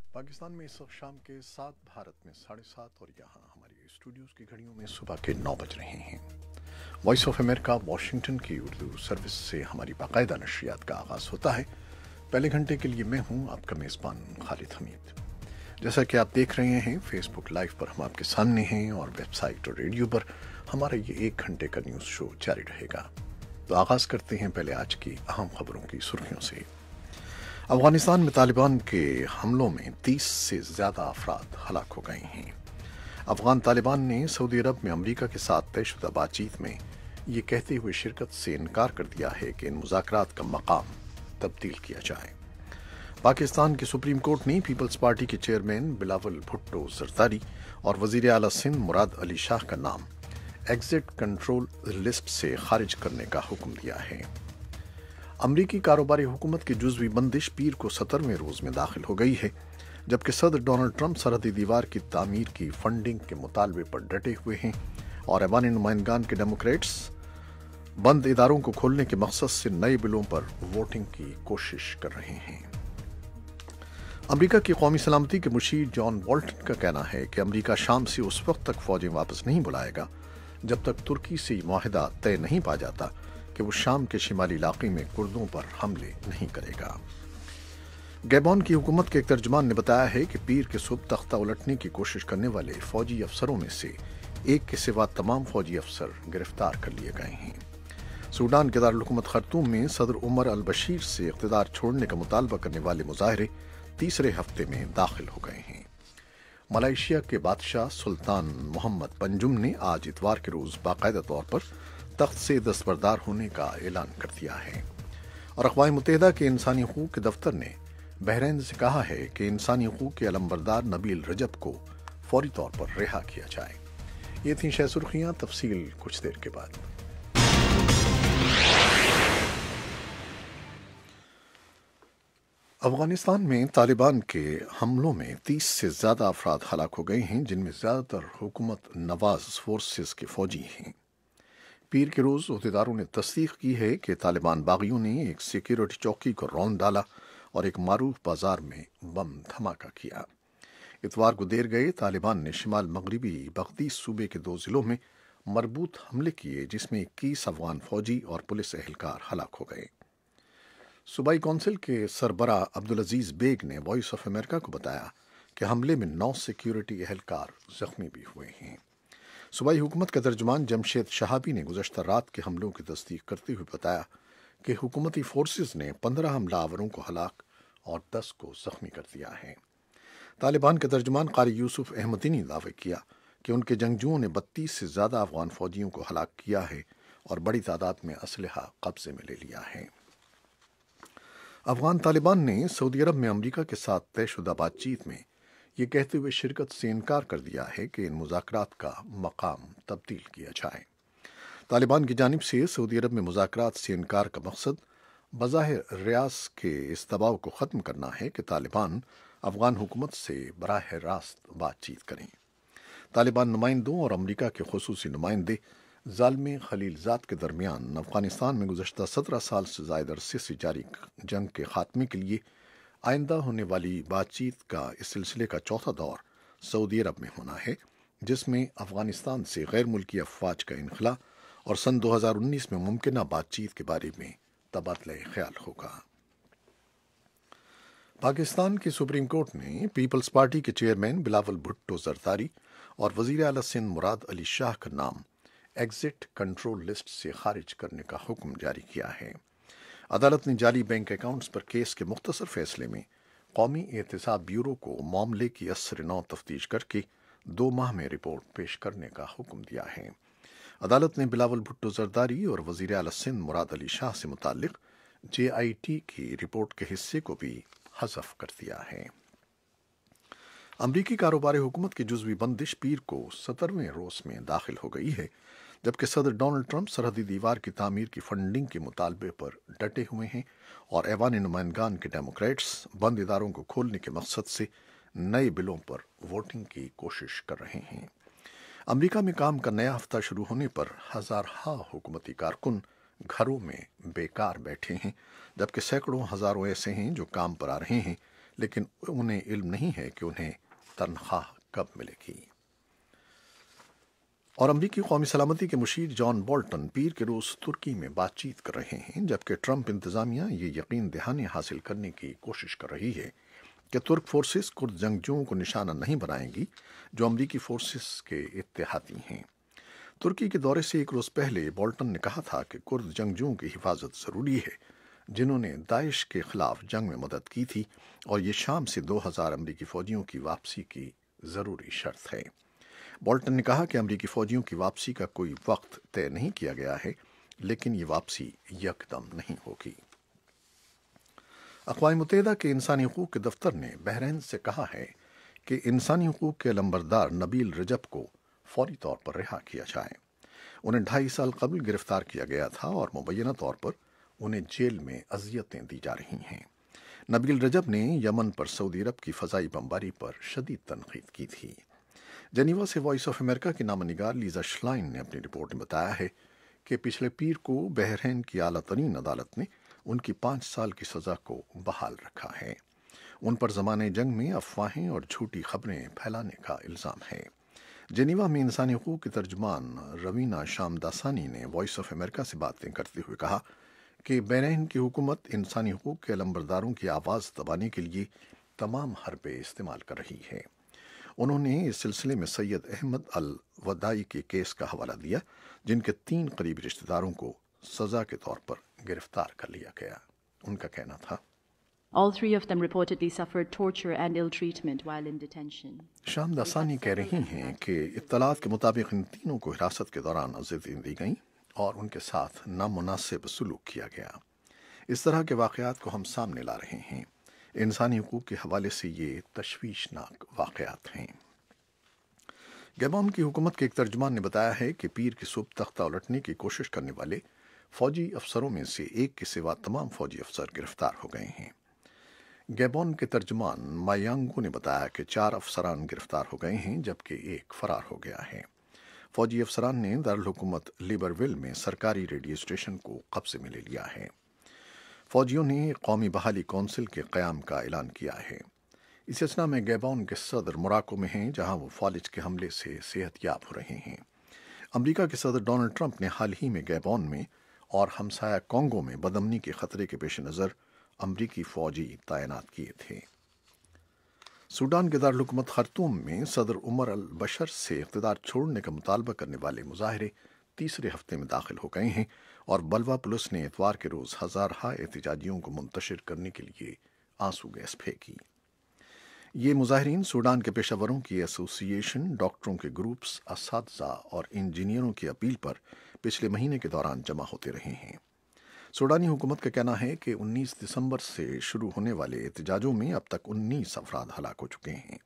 पाकिस्तान में इस वक्त शाम के 7, भारत में 7:30 और यहाँ हमारी स्टूडियोज़ की घड़ियों में सुबह के 9 बज रहे हैं। वॉइस ऑफ अमेरिका वाशिंगटन की उर्दू सर्विस से हमारी बाकायदा नशरियात का आगाज़ होता है। पहले घंटे के लिए मैं हूँ आपका मेज़बान खालिद हमीद। जैसा कि आप देख रहे हैं, फेसबुक लाइव पर हम आपके सामने हैं और वेबसाइट और रेडियो पर हमारा ये 1 घंटे का न्यूज़ शो जारी रहेगा। तो आगाज़ करते हैं पहले आज की अहम खबरों की सुर्खियों से। अफगानिस्तान में तालिबान के हमलों में 30 से ज़्यादा अफराद हलाक हो गए हैं। अफगान तालिबान ने सऊदी अरब में अमेरिका के साथ तयशुदा बातचीत में ये कहते हुए शिरकत से इनकार कर दिया है कि इन मुज़ाकरात का मकाम तब्दील किया जाए। पाकिस्तान की सुप्रीम कोर्ट ने पीपल्स पार्टी के चेयरमैन बिलावल भुट्टो जरदारी और वज़ीर आला सिंध मुराद अली शाह का नाम एग्जिट कंट्रोल लिस्ट से खारिज करने का हुक्म दिया है। अमरीकी कारोबारी हुकूमत की जुज़वी बंदिश पीर को 17वें रोज़ में दाखिल हो गई है, जबकि सदर डोनाल्ड ट्रंप सरहदी दीवार की तामीर की फंडिंग के मुतालबे पर डटे हुए हैं और ऐवान नुमाइंदगान के डेमोक्रेट्स बंद इदारों को खोलने के मकसद से नए बिलों पर वोटिंग की कोशिश कर रहे हैं। अमरीका की कौमी सलामती के मुशीर जॉन बोल्टन का कहना है कि अमरीका शाम से उस वक्त तक फौजें वापस नहीं बुलाएगा जब तक तुर्की से माहिदा तय नहीं पा जाता कि वो शाम के शिमाली इलाके में कुर्दों पर हमले नहीं करेगा। गैबॉन की हुकूमत के एक तर्जुमान ने बताया है कि पीर के सुबह तख्ता उलटने की कोशिश करने वाले फौजी अफसरों में से एक के सिवा तमाम फौजी अफसर गिरफ्तार कर लिए गए हैं। सूडान के दारुल-हुकूमत खर्तूम में सदर उमर अल बशीर से इख्तिदार छोड़ने का मुतालबा करने वाले मुजाहरे तीसरे हफ्ते में दाखिल हो गए हैं। मलेशिया के बादशाह सुल्तान मोहम्मद पंजुम ने आज इतवार के रोज़ बाकायदा तौर पर तख्त से दस्तबरदार होने का ऐलान कर दिया है और अक़वाम मुत्तहिदा के इंसानी हकूक़ के दफ्तर ने बहरीन से कहा है कि इंसानी हकूक़ के अलमबरदार नबील रजब को फौरी तौर पर रिहा किया जाए। ये थी शह सुर्खियाँ, तफसील कुछ देर के बाद। अफगानिस्तान में तालिबान के हमलों में 30 से ज़्यादा अफराद हलाक हो गए हैं, जिनमें ज़्यादातर हुकूमत नवाज फोर्सेस के फौजी हैं। पीर के रोज़ अहदेदारों ने तस्दीक की है कि तालिबान बागियों ने एक सिक्योरिटी चौकी को रौंद डाला और एक मारूफ बाजार में बम धमाका किया। इतवार को देर गए तालिबान ने शिमाल मगरबी बगदीस सूबे के 2 ज़िलों में मरबूत हमले किए, जिसमें 21 अफगान फौजी और पुलिस एहलकार हलाक हो गए। सूबाई कौंसिल के सरबरा अब्दुल अजीज बेग ने वॉइस ऑफ अमेरिका को बताया कि हमले में 9 सिक्योरिटी एहलकार जख्मी भी हुए हैं। सूबाई हुकूमत का तर्जुमान जमशेद शहाबी ने गुज़श्ता रात के हमलों की तस्दीक करते हुए बताया कि हुकूमती फोर्सेस ने 15 हमलावरों को हलाक और 10 को जख्मी कर दिया है। तालिबान के तर्जुमान कारी यूसुफ अहमदी ने दावे किया कि उनके जंगजुओं ने 32 से ज़्यादा अफगान फौजियों को हलाक किया है और बड़ी तादाद में असलहा कब्जे में ले लिया है। अफगान तालिबान ने सऊदी अरब में अमेरिका के साथ तयशुदा बातचीत में ये कहते हुए शिरकत से इनकार कर दिया है कि इन मुज़ाकरात का मकाम तब्दील किया जाए। तालिबान की जानिब से सऊदी अरब में मुज़ाकरात से इनकार का मकसद बज़ाहिर रियास के इस दबाव को ख़त्म करना है कि तालिबान अफगान हुकूमत से बराह रास्त बातचीत करें। तालिबान नुमाइंदों और अमेरिका के खुसूसी नुमाइंदे ज़ालिम खलीलज़ाद के दरमियान अफगानिस्तान में गुज़श्ता 17 साल से ज़ायद अरसे से जारी जंग के ख़ात्मे के लिए आइंदा होने वाली बातचीत का इस सिलसिले का चौथा दौर सऊदी अरब में होना है, जिसमें अफगानिस्तान से गैर मुल्की अफवाज का इनखला और सन 2019 में मुमकिन बातचीत के बारे में तबादला ख्याल होगा। पाकिस्तान की सुप्रीम कोर्ट ने पीपल्स पार्टी के चेयरमैन बिलावल भुट्टो जरदारी और वज़ीर आला सिंध मुराद अली शाह का नाम एग्जिट कंट्रोल लिस्ट से खारिज करने का हुक्म जारी किया है। अदालत ने जाली बैंक अकाउंट्स पर केस के मुख्तसर फैसले में कौमी एहतसाब ब्यूरो को मामले की असर नौ तफ्तीश करके 2 माह में रिपोर्ट पेश करने का हुक्म दिया है। अदालत ने बिलावल भुट्टो जरदारी और वज़ीर आला सिंध मुराद अली शाह से मुताल्लिक JIT की रिपोर्ट के हिस्से को भी हज़फ कर दिया है। अमरीकी कारोबारी हुकूमत की जुज़वी बंदिश पीर को 17वें रोज़ में दाखिल हो गई है, जबकि सदर डोनाल्ड ट्रंप सरहदी दीवार की तामीर की फंडिंग के मुतालबे पर डटे हुए हैं और ऐवान नुमाइंदगान के डेमोक्रेट्स बंद इदारों को खोलने के मकसद से नए बिलों पर वोटिंग की कोशिश कर रहे हैं। अमेरिका में काम का नया हफ्ता शुरू होने पर हज़ार हुकूमती कारकुन घरों में बेकार बैठे हैं, जबकि सैकड़ों हज़ारों ऐसे हैं जो काम पर आ रहे हैं لیکن انہیں علم نہیں ہے کہ انہیں تنخواہ کب ملے گی۔ اور امریکی قومی سلامتی کے مشیر جان بولٹن پیر کے روز ترکی میں بات چیت کر رہے ہیں، جبکہ ٹرمپ انتظامیہ یہ یقین دہانی حاصل کرنے کی کوشش کر رہی ہے کہ ترک فورسز کرد جنگجوؤں کو نشانہ نہیں بنائیں گی جو امریکی فورسز کے اتحادی ہیں۔ ترکی کے دورے سے ایک روز پہلے بولٹن نے کہا تھا کہ کرد جنگجوؤں کی حفاظت ضروری ہے جنہوں نے داعش کے خلاف جنگ میں مدد کی تھی، اور یہ شام سے 2000 امریکی فوجیوں کی واپسی کی ضروری شرط ہے۔ بولٹن نے کہا کہ امریکی فوجیوں کی واپسی کا کوئی وقت طے نہیں کیا گیا ہے، لیکن یہ واپسی یکدم نہیں ہوگی۔ اقوام متحدہ کے انسانی حقوق کے دفتر نے بحرین سے کہا ہے کہ انسانی حقوق کے علمبردار نبیل رجب کو فوری طور پر رہا کیا جائے۔ انہیں 2.5 سال قبل گرفتار کیا گیا تھا اور مبینہ طور پر انہیں جیل میں اذیتیں دی جا رہی ہیں۔ نبیل رجب نے یمن پر سعودی عرب کی فضائی بمباری پر شدید تنقید کی تھی۔ جنیوا سے وائس آف امریکہ کی نامہ نگار لیزا شلائن نے اپنی رپورٹ میں بتایا ہے کہ پچھلے پیر کو بحرین کی اعلیٰ ترین عدالت نے ان کی 5 سال کی سزا کو بحال رکھا ہے۔ ان پر زمانے جنگ میں افواہیں اور جھوٹی خبریں پھیلانے کا الزام ہے۔ جنیوا میں انسانی حقوق کے ترجمان روینہ شامداسانی نے وائس آف امریکہ سے باتیں کرتے ہوئے کہا کہ بحرین کی حکومت انسانی حقوق کے علمبرداروں کی آواز دبانے کے لیے تمام حربے استعمال کر رہی ہے۔ انہوں نے اس سلسلے میں سید احمد الوداعی کے کیس کا حوالہ دیا، جن کے 3 قریبی رشتہ داروں کو سزا کے طور پر گرفتار کر لیا گیا۔ ان کا کہنا تھا All 3 of them reportedly suffered torture and ill treatment while in detention. شام داسانی کہہ رہی ہیں کہ اطلاعات کے مطابق ان تینوں کو حراست کے دوران اذیتیں دی گئیں اور ان کے ساتھ نامناسب سلوک کیا گیا۔ اس طرح کے واقعات کو ہم سامنے لا رہے ہیں۔ انسانی حقوق کے حوالے سے یہ تشویشناک واقعات ہیں۔ گیبون کی حکومت کے ایک ترجمان نے بتایا ہے کہ پیر کی صبح تختہ الٹنے کی کوشش کرنے والے فوجی افسروں میں سے ایک کے سوا تمام فوجی افسر گرفتار ہو گئے ہیں۔ گیبون کے ترجمان مایانگو نے بتایا کہ 4 افسران گرفتار ہو گئے ہیں، جبکہ ایک فرار ہو گیا ہے۔ فوجی افسران نے دارالحکومت لیبرویل میں سرکاری ریڈیو اسٹیشن کو قبضے میں لے لیا ہے۔ فوجیوں نے قومی بحالی کونسل کے قیام کا اعلان کیا ہے۔ اس اثنا میں گیبون کے صدر موراکو میں ہیں، جہاں وہ فالج کے حملے سے صحت یاب ہو رہے ہیں۔ امریکہ کے صدر ڈونلڈ ٹرمپ نے حال ہی میں گیبون میں اور ہمسایہ کانگو میں بدامنی کے خطرے کے پیش نظر امریکی فوجی تعینات کیے تھے۔ سوڈان کے دارالحکومت خرطوم میں صدر عمر البشر سے اقتدار چھوڑنے کا مطالبہ کرنے والے مظاہرے تیسرے ہفتے میں داخل ہو گئے ہیں، اور بلوا پولیس نے اتوار کے روز ہزارہ احتجاجیوں کو منتشر کرنے کے لیے آنسو گیس پھینکی۔ یہ مظاہرین سوڈان کے پیشہ وروں کی ایسوسی ایشن، ڈاکٹروں کے گروپس، اساتذہ اور انجینئروں کی اپیل پر پچھلے مہینے کے دوران جمع ہوتے رہے ہیں۔ سوڈانی حکومت کا کہنا ہے کہ 19 دسمبر سے شروع ہونے والے احتجاجوں میں اب تک 19 افراد ہلاک ہو چکے ہیں۔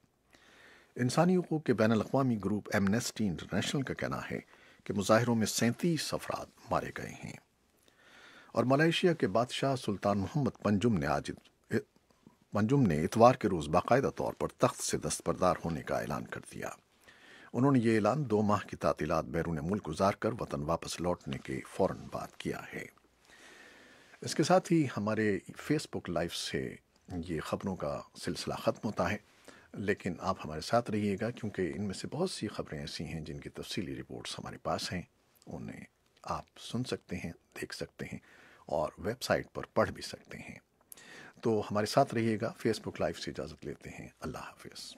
انسانی حقوق کے بین الاقوامی گروپ ایمنسٹی انٹرنیشنل کا کہنا ہے کہ مظاہروں میں 37 افراد مارے گئے ہیں۔ اور ملائیشیا کے بادشاہ سلطان محمد پنجم نے اتوار کے روز باقاعدہ طور پر تخت سے دستبردار ہونے کا اعلان کر دیا۔ انہوں نے یہ اعلان 2 ماہ کی تعطیلات بیرون ملک گزار کر وطن واپس لوٹنے کے فوراً بعد کیا ہے۔ اس کے ساتھ ہی ہمارے فیس بک لائیو سے یہ خبروں کا سلسلہ ختم ہوتا ہے، لیکن آپ ہمارے ساتھ رہیے گا، کیونکہ ان میں سے بہت سی خبریں ایسی ہیں جن کی تفصیلی رپورٹس ہمارے پاس ہیں۔ انہیں آپ سن سکتے ہیں، دیکھ سکتے ہیں اور ویب سائٹ پر پڑھ بھی سکتے ہیں۔ تو ہمارے ساتھ رہیے گا۔ فیس بک لائیو سے اجازت لیتے ہیں۔ اللہ حافظ۔